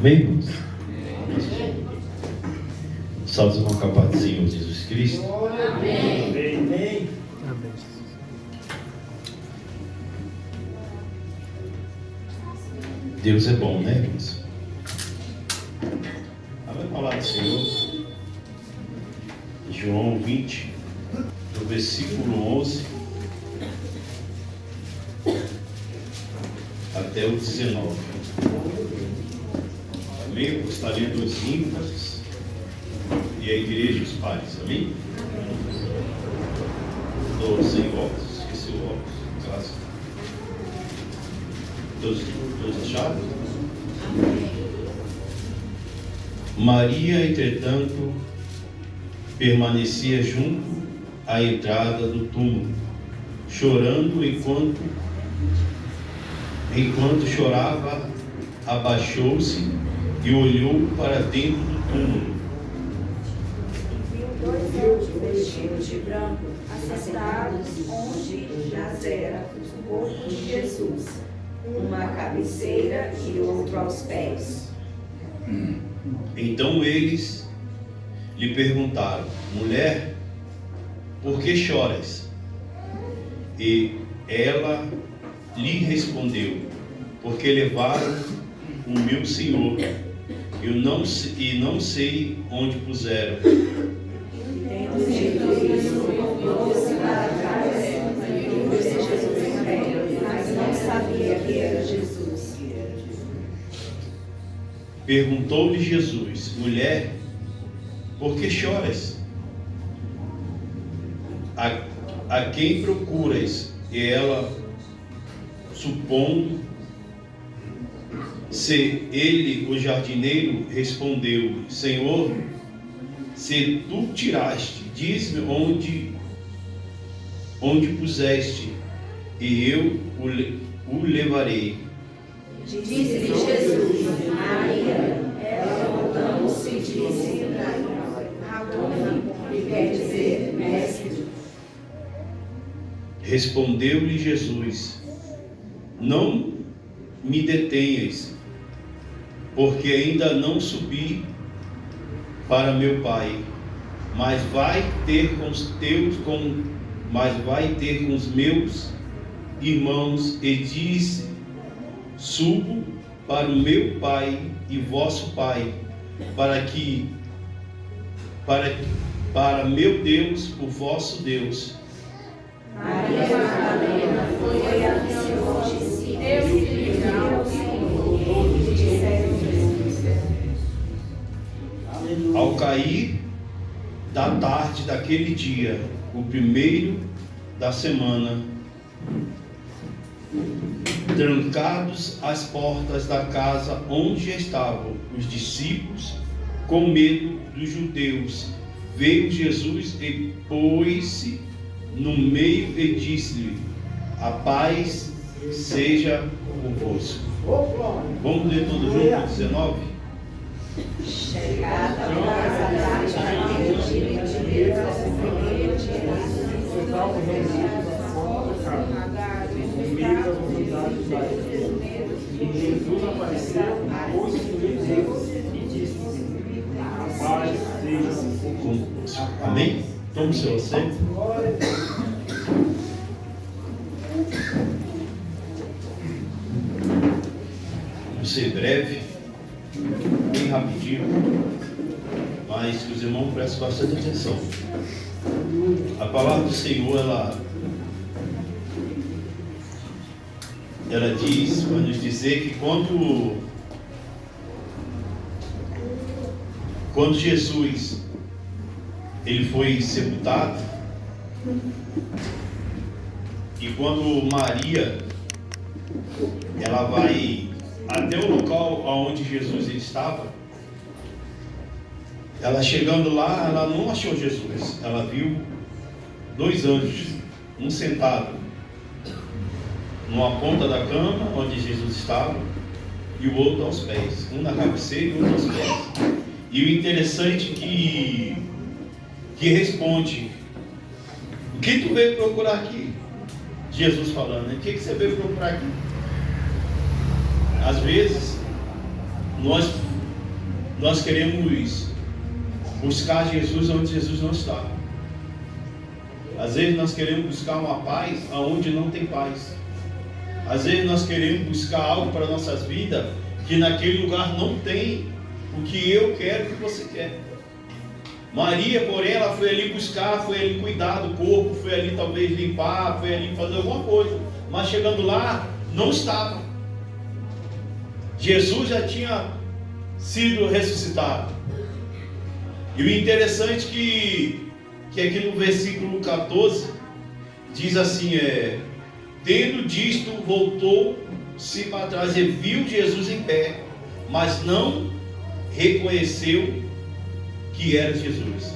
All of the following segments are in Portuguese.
Amém, irmãos? Salve uma capa do Senhor Jesus Cristo. Amém. Amém. Deus é bom, né, irmãos? Abre a palavra do Senhor, João 20, do versículo 11 até o 19. Amém? Está lendo os índices e a igreja os pares, amém? Estou sem óculos, esqueci o óculos em casa. Todos acharam? Maria, entretanto, permanecia junto à entrada do túmulo, chorando. Enquanto chorava, abaixou-se e olhou para dentro do túmulo. Viu dois anjos vestidos de branco, assentados onde jazera o corpo de Jesus, uma à cabeceira e outro aos pés. Então eles lhe perguntaram: mulher, por que choras? E ela lhe respondeu: porque levaram o meu Senhor, e não sei onde puseram. Tendo dito isso, voltou-se para trás e viu Jesus em pé, mas não sabia que era Jesus. Perguntou-lhe Jesus: mulher, por que choras? A quem procuras? E ela, supondo ser ele o jardineiro, respondeu: Senhor, se tu tiraste, diz-me onde puseste, e eu o levarei. Disse-lhe Jesus: Maria. Ela, voltando-se, disse: Rabone, que quer dizer mestre. Respondeu-lhe Jesus: não me detenhas, porque ainda não subi para meu Pai, mas vai ter com os meus irmãos, e disse: subo para o meu Pai e vosso Pai, para meu Deus, o vosso Deus. Maria Madalena foi a que se disse: Deus lhe dá o Senhor, e disseram Jesus. Ao cair da tarde daquele dia, o primeiro da semana, trancados as portas da casa onde estavam os discípulos, com medo dos judeus, veio Jesus e pôs-se no meio e disse-lhe: a paz seja convosco. Vamos ler tudo junto, 19? Chegada a tarde daquele dia de Deus, o primeiro dia da E Jesus apareceu, pôs-se no meio deles e disse: a paz seja convosco. Amém? Tome seu assento. Vou ser breve, bem rapidinho, mas que os irmãos prestem bastante atenção. A palavra do Senhor, ela diz, vai nos dizer que quando Jesus ele foi sepultado, e quando Maria ela vai até o local onde Jesus estava, ela chegando lá, ela não achou Jesus. Ela viu dois anjos, um sentado numa ponta da cama onde Jesus estava e o outro aos pés, um na cabeceira e o outro aos pés. E o interessante que responde: o que tu veio procurar aqui? Jesus falando, né? O que você veio procurar aqui? Às vezes nós nós queremos buscar Jesus onde Jesus não está. Às vezes nós queremos buscar uma paz aonde não tem paz. Às vezes nós queremos buscar algo para nossas vidas que naquele lugar não tem o que eu quero, o que você quer. Maria, porém, ela foi ali buscar, foi ali cuidar do corpo, foi ali talvez limpar, foi ali fazer alguma coisa. Mas chegando lá, não estava. Jesus já tinha sido ressuscitado. E o interessante que aqui no versículo 14 diz assim, tendo disto, voltou-se para trás e viu Jesus em pé, mas não reconheceu que era Jesus.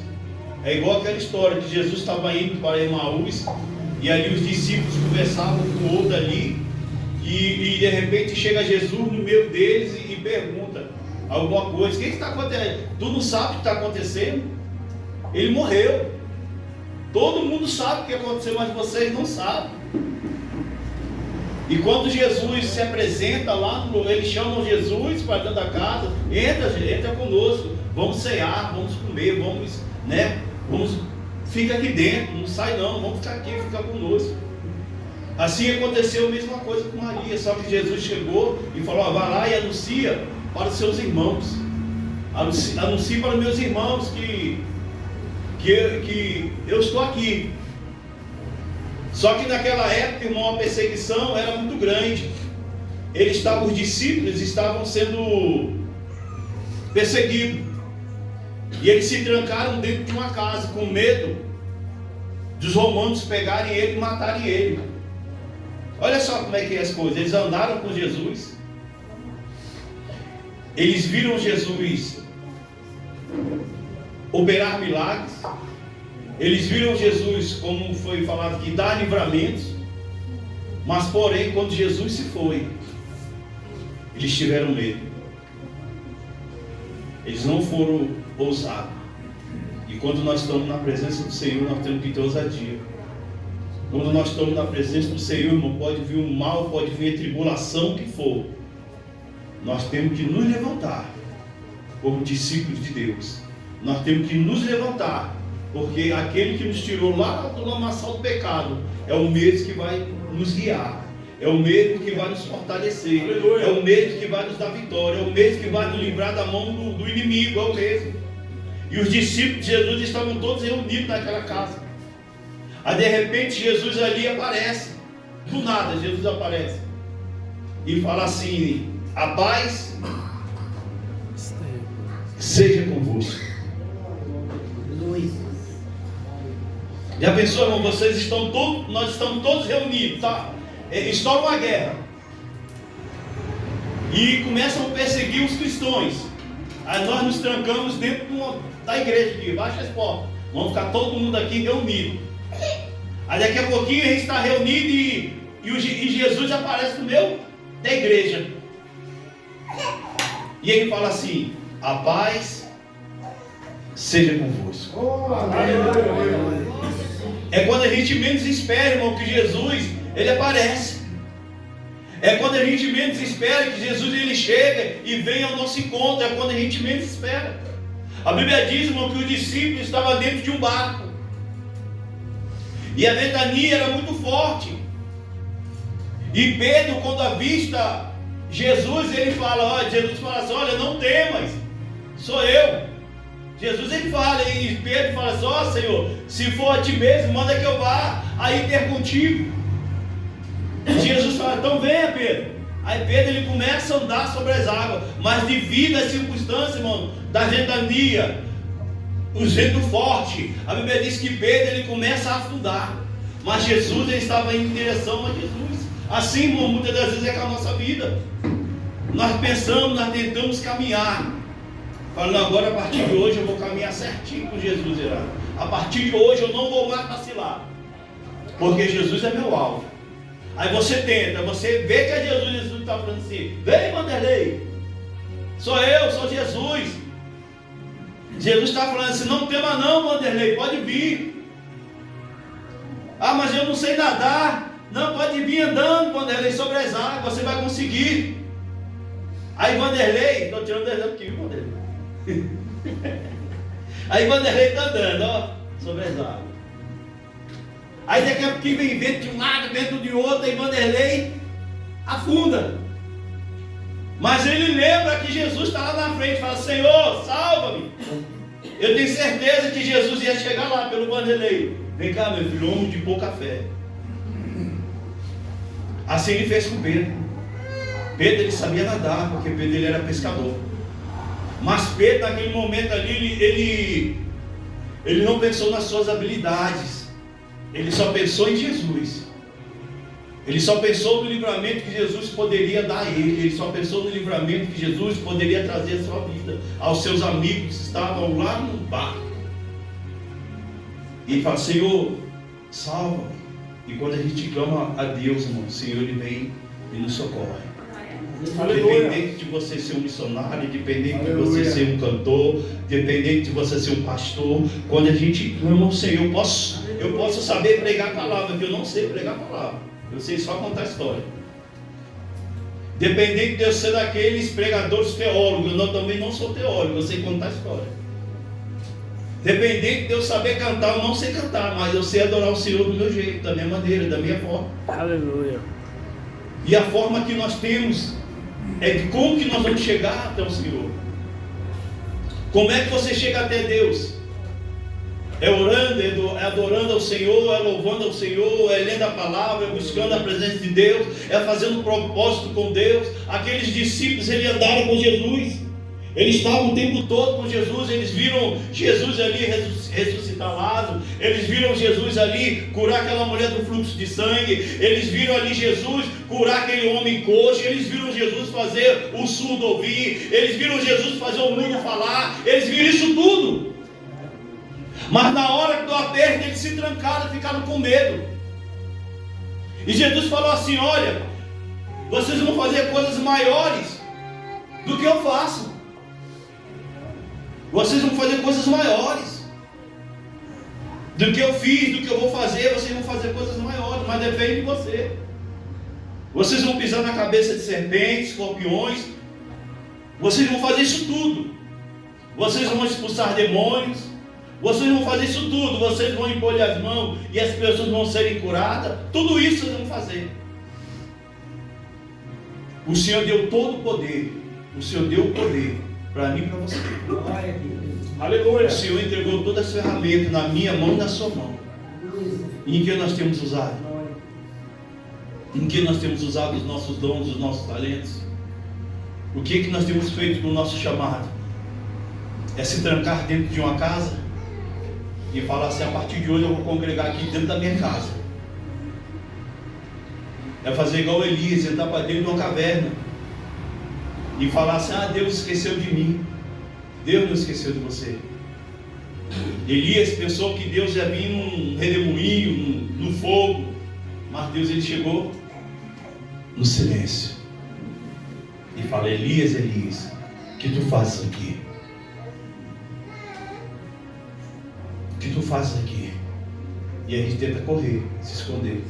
É igual aquela história que Jesus estava indo para Emaús, e ali os discípulos conversavam com o outro ali, e de repente chega Jesus no meio deles e pergunta alguma coisa. O que está acontecendo? Tu não sabe o que está acontecendo? Ele morreu. Todo mundo sabe o que aconteceu, mas vocês não sabem. E quando Jesus se apresenta lá, eles chamam Jesus para dentro da casa, entra conosco, vamos cear, vamos comer, fica aqui dentro, não sai não, vamos ficar aqui, fica conosco. Assim aconteceu a mesma coisa com Maria, só que Jesus chegou e falou, vai lá e anuncia para os seus irmãos, anuncie para os meus irmãos que eu estou aqui. Só que naquela época, irmão, a perseguição era muito grande. Os discípulos estavam sendo perseguidos. E eles se trancaram dentro de uma casa, com medo dos romanos pegarem ele e matarem ele. Olha só como é que é as coisas. Eles andaram com Jesus. Eles viram Jesus operar milagres. Eles viram Jesus, como foi falado aqui, dar livramentos. Mas porém, quando Jesus se foi, eles tiveram medo. Eles não foram ousados. E quando nós estamos na presença do Senhor, nós temos que ter ousadia. Quando nós estamos na presença do Senhor, irmão, pode vir o mal, pode vir a tribulação, que for. Nós temos que nos levantar como discípulos de Deus. Nós temos que nos levantar, porque aquele que nos tirou lá do lamaçal do pecado é o mesmo que vai nos guiar, é o mesmo que vai nos fortalecer, é o mesmo que vai nos dar vitória, é o mesmo que vai nos livrar da mão do inimigo, é o mesmo. E os discípulos de Jesus estavam todos reunidos naquela casa. Aí de repente Jesus ali aparece, do nada Jesus aparece e fala assim, a paz seja convosco. Já pensou, irmão? Nós estamos todos reunidos, tá? Estoura uma guerra e começam a perseguir os cristãos. Aí nós nos trancamos dentro da igreja aqui, baixa as portas, vamos ficar todo mundo aqui reunido. Aí daqui a pouquinho a gente está reunido e Jesus aparece no meio da igreja. E ele fala assim, a paz seja convosco. É quando a gente menos espera, irmão, que Jesus, ele aparece. É quando a gente menos espera que Jesus, ele chega e vem ao nosso encontro. É quando a gente menos espera. A Bíblia diz, irmão, que o discípulo estava dentro de um barco. E a ventania era muito forte. E Pedro, quando avista Jesus, ele fala, Jesus fala assim, olha, não temas, sou eu. Jesus, ele fala, e Pedro fala assim, Senhor, se for a ti mesmo, manda que eu vá aí ter contigo. E Jesus fala, então venha, Pedro. Aí Pedro, ele começa a andar sobre as águas, mas devido às circunstâncias, irmão, da ventania, o vento forte, a Bíblia diz que Pedro, ele começa a afundar. Mas Jesus, ele estava indo em direção a Jesus. Assim, irmão, muitas das vezes é com a nossa vida. Nós pensamos, nós tentamos caminhar, falando, agora a partir de hoje eu vou caminhar certinho com Jesus, irá. A partir de hoje eu não vou mais vacilar, porque Jesus é meu alvo. Aí você tenta, você vê que é Jesus está falando assim, vem, Vanderlei, sou eu, sou Jesus. Jesus está falando assim, não tema não, Vanderlei, pode vir. Ah, mas eu não sei nadar. Não, pode vir andando, Vanderlei, sobre as águas, você vai conseguir. Aí Vanderlei, estou tirando exemplo aqui, viu, Vanderlei? Aí Vanderlei está andando, ó, sobre as águas. Aí daqui a pouco vem vento de um lado, vento de outro, e Vanderlei afunda. Mas ele lembra que Jesus está lá na frente, fala: Senhor, salva-me. Eu tenho certeza que Jesus ia chegar lá pelo Vanderlei. Vem cá, meu filho, homem de pouca fé. Assim ele fez com Pedro. Pedro, ele sabia nadar, porque Pedro, ele era pescador. Mas Pedro, naquele momento ali, ele não pensou nas suas habilidades. Ele só pensou em Jesus. Ele só pensou no livramento que Jesus poderia dar a ele. Ele só pensou no livramento que Jesus poderia trazer à sua vida, aos seus amigos que estavam lá no barco. E ele fala: Senhor, salva-me. E quando a gente clama a Deus, irmão, o Senhor, ele vem e nos socorre. Independente de você ser um missionário, independente de você ser um cantor, independente de você ser um pastor, quando a gente clama ao Senhor, eu posso saber pregar a palavra, que eu não sei pregar a palavra, eu sei só contar a história. Dependente de eu ser daqueles pregadores teólogos, eu também não sou teólogo, eu sei contar a história. Dependente de eu saber cantar, eu não sei cantar, mas eu sei adorar o Senhor do meu jeito, da minha maneira, da minha forma. Aleluia. E a forma que nós temos é de como que nós vamos chegar até o Senhor. Como é que você chega até Deus? É orando, é adorando ao Senhor, é louvando ao Senhor, é lendo a palavra, é buscando a presença de Deus, é fazendo um propósito com Deus. Aqueles discípulos, eles andaram com Jesus, eles estavam o tempo todo com Jesus, eles viram Jesus ali ressuscitar Lázaro, eles viram Jesus ali curar aquela mulher do fluxo de sangue, eles viram ali Jesus curar aquele homem coxo, eles viram Jesus fazer o surdo ouvir, eles viram Jesus fazer o mudo falar, eles viram isso tudo. Mas na hora do aperto eles se trancaram, ficaram com medo. E Jesus falou assim: olha, vocês vão fazer coisas maiores do que eu faço. Vocês vão fazer coisas maiores do que eu fiz, do que eu vou fazer. Vocês vão fazer coisas maiores, mas depende de você. Vocês vão pisar na cabeça de serpentes, escorpiões. Vocês vão fazer isso tudo. Vocês vão expulsar demônios. Vocês vão fazer isso tudo. Vocês vão impor as mãos e as pessoas vão serem curadas. Tudo isso vocês vão fazer. O Senhor deu todo o poder. O Senhor deu o poder para mim e para você. Aleluia. O Senhor entregou todas as ferramentas na minha mão e na sua mão. E em que nós temos usado? Em que nós temos usado os nossos dons, os nossos talentos? O que nós temos feito com o nosso chamado? É se trancar dentro de uma casa e falar assim: a partir de hoje eu vou congregar aqui dentro da minha casa. É fazer igual Elias, entrar para dentro de uma caverna e falar assim: ah, Deus esqueceu de mim. Deus não esqueceu de você. Elias pensou que Deus ia vir num redemoinho, no fogo, mas Deus, ele chegou no silêncio e fala: Elias, Elias, o que tu fazes aqui? O que tu fazes aqui? E a gente tenta correr, se esconder,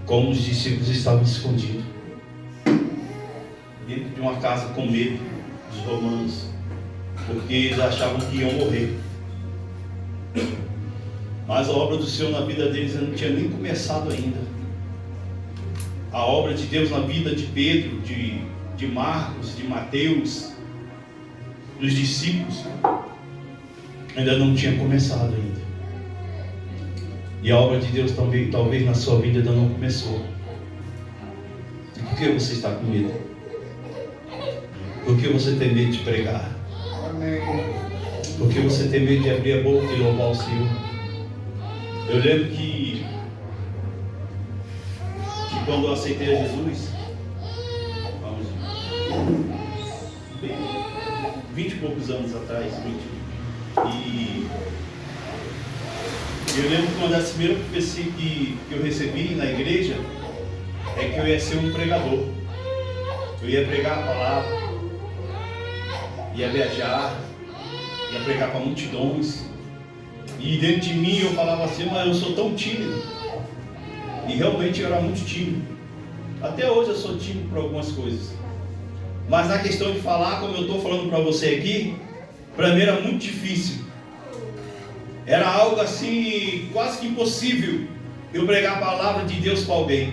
como os discípulos estavam escondidos dentro de uma casa com medo dos romanos, porque eles achavam que iam morrer. Mas a obra do Senhor na vida deles não tinha nem começado ainda. A obra de Deus na vida de Pedro, de Marcos, de Mateus, dos discípulos, ainda não tinha começado ainda. E a obra de Deus também, talvez na sua vida ainda não começou. E por que você está com medo? Por que você tem medo de pregar? Por que você tem medo de abrir a boca e louvar o Senhor? Eu lembro que quando eu aceitei a Jesus, 20 e poucos anos atrás, e eu lembro que uma das primeiras profecias que eu recebi na igreja é que eu ia ser um pregador. Eu ia pregar a palavra, ia viajar, ia pregar para multidões. E dentro de mim eu falava assim: mas eu sou tão tímido. E realmente eu era muito tímido. Até hoje eu sou tímido por algumas coisas. Mas na questão de falar, como eu estou falando para você aqui, Para mim era muito difícil. Era algo assim, quase que impossível eu pregar a palavra de Deus para alguém.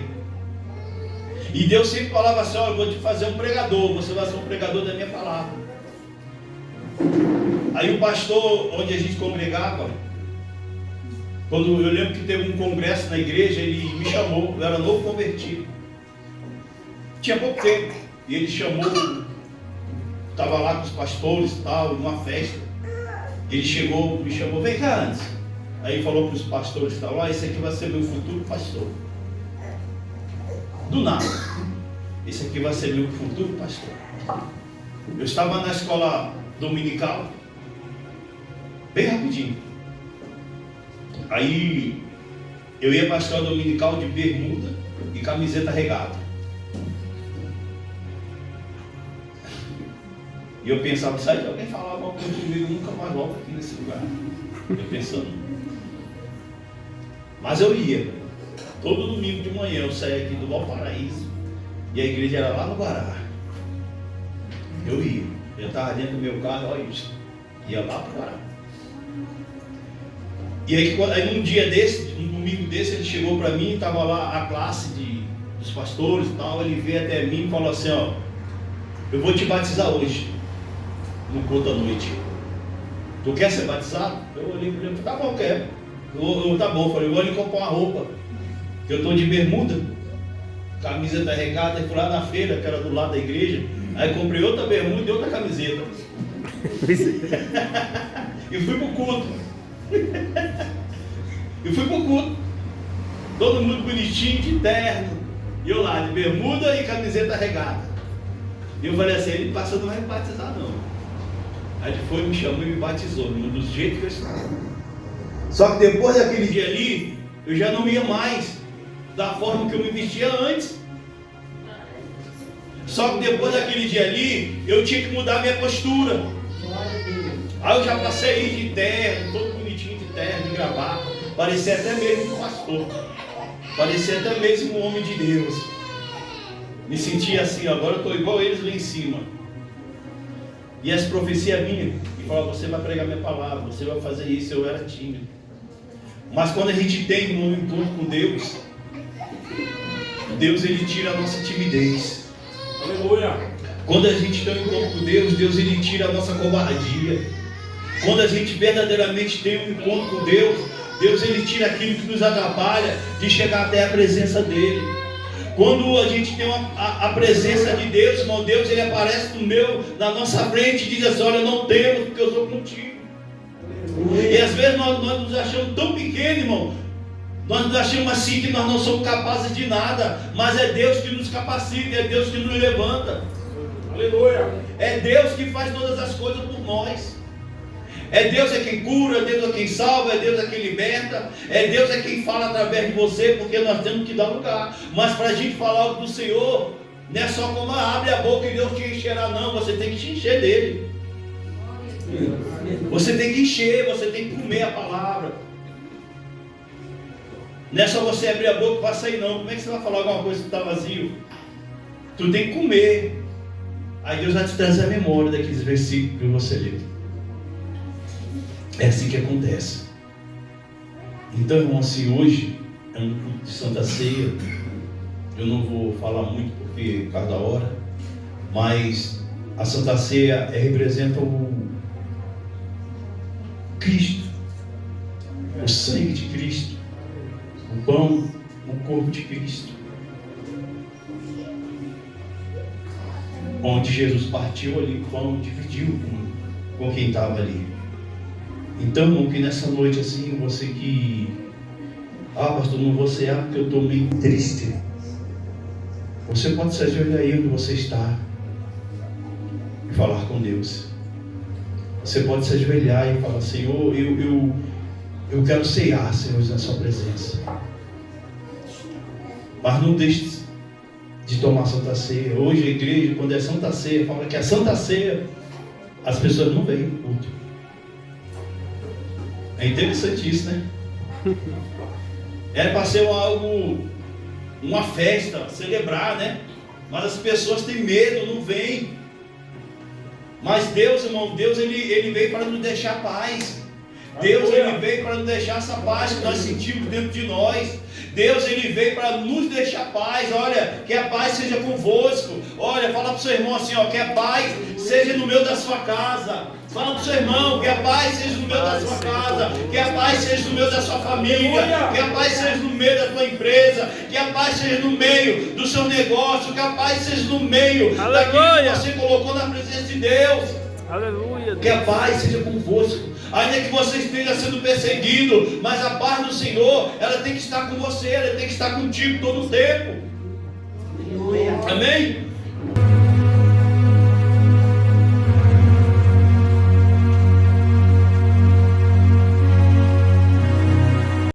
E Deus sempre falava assim: olha, eu vou te fazer um pregador, você vai ser um pregador da minha palavra. Aí o pastor, onde a gente congregava, quando eu lembro que teve um congresso na igreja, ele me chamou, eu era novo convertido. Tinha pouco tempo. E ele chamou, estava lá com os pastores e tal, numa festa. Ele chegou, me chamou: vem cá antes. Aí falou para os pastores que estavam lá: esse aqui vai ser meu futuro pastor. Do nada. Esse aqui vai ser meu futuro pastor. Eu estava na escola dominical, bem rapidinho. Aí eu ia para a escola dominical de bermuda e camiseta regata. E eu pensava: se alguém falar alguma coisa comigo, eu nunca mais volto aqui nesse lugar. Eu pensando. Mas eu ia. Todo domingo de manhã eu saía aqui do Valparaíso e a igreja era lá no Guará. Eu ia. Eu estava dentro do meu carro, olha isso. Ia lá para o Guará. E aí num dia desse, um domingo desse, ele chegou para mim, estava lá a classe dos pastores e tal. Ele veio até mim e falou assim: ó, eu vou te batizar hoje, no culto à noite. Tu quer ser batizado? Eu olhei para ele e falei: tá bom, quero. Tá bom, eu falei: eu vou ali comprar uma roupa, que eu estou de bermuda, camiseta regata, e fui lá na feira, que era do lado da igreja. Aí comprei outra bermuda e outra camiseta. E fui pro culto. Todo mundo bonitinho, de terno. E eu lá, de bermuda e camiseta regata. E eu falei assim: ele passa, não vai me batizar não. Aí ele foi, me chamou e me batizou, do jeito que eu estava. Só que depois daquele dia ali, eu já não ia mais da forma que eu me vestia antes. Só que depois daquele dia ali, eu tinha que mudar minha postura. Aí eu já passei de terno, todo bonitinho de terno, de gravata. Parecia até mesmo um pastor. Parecia até mesmo um homem de Deus. Me sentia assim: agora eu estou igual eles lá em cima. E as profecias vinham e falavam: você vai pregar minha palavra, você vai fazer isso. Eu era tímido. Mas quando a gente tem um encontro com Deus, Deus ele tira a nossa timidez. Aleluia. Quando a gente tem um encontro com Deus, Deus ele tira a nossa covardia. Quando a gente verdadeiramente tem um encontro com Deus, Deus ele tira aquilo que nos atrapalha de chegar até a presença dele. Quando a gente tem a presença de Deus, irmão, Deus ele aparece na nossa frente e diz assim: olha, não temos, porque eu sou contigo. E às vezes nós nos achamos tão pequenos, irmão. Nós nos achamos assim que nós não somos capazes de nada. Mas é Deus que nos capacita, é Deus que nos levanta. Aleluia. É Deus que faz todas as coisas por nós. É Deus é quem cura, é Deus é quem salva, é Deus é quem liberta, é Deus é quem fala através de você, porque nós temos que dar lugar. Mas para a gente falar algo do Senhor, não é só como abre a boca e Deus te encherá, não. Você tem que te encher dele. Você tem que encher, você tem que comer a palavra. Não é só você abrir a boca e vai sair, não. Como é que você vai falar alguma coisa que está vazio? Tu tem que comer. Aí Deus vai te trazer a memória daqueles versículos que você leu. É assim que acontece. Então, irmão, assim, hoje é um culto de Santa Ceia. Eu não vou falar muito porque por causa da hora, mas a Santa Ceia representa o Cristo, o sangue de Cristo, o pão, o corpo de Cristo, onde Jesus partiu ali o pão, dividiu com quem estava ali. Então, irmão, que nessa noite assim, você que pastor, não vou cear porque eu estou meio triste. Você pode se ajoelhar aí onde você está e falar com Deus. Você pode se ajoelhar e falar: Senhor, eu quero cear, Senhor, na sua presença. Mas não deixe de tomar Santa Ceia. Hoje a igreja, quando é Santa Ceia, fala que a Santa Ceia, as pessoas não vêm no culto. É interessante isso, né? Era para ser algo, uma festa, celebrar, né? Mas as pessoas têm medo, não vêm. Mas Deus, irmão, Deus ele veio para nos deixar paz. Deus ele veio para nos deixar essa paz que nós sentimos dentro de nós. Deus ele veio para nos deixar paz. Olha, que a paz seja convosco. Olha, fala para o seu irmão assim, ó, que a paz seja no meio da sua casa. Fala para o seu irmão, que a paz seja no meio da sua casa, que a paz seja no meio da sua família, que a paz seja no meio da tua empresa, que a paz seja no meio do seu negócio, que a paz seja no meio daquilo que você colocou na presença de Deus. Aleluia. Que a paz seja convosco. Ainda que você esteja sendo perseguido, mas a paz do Senhor, ela tem que estar com você, ela tem que estar contigo todo o tempo. Amém?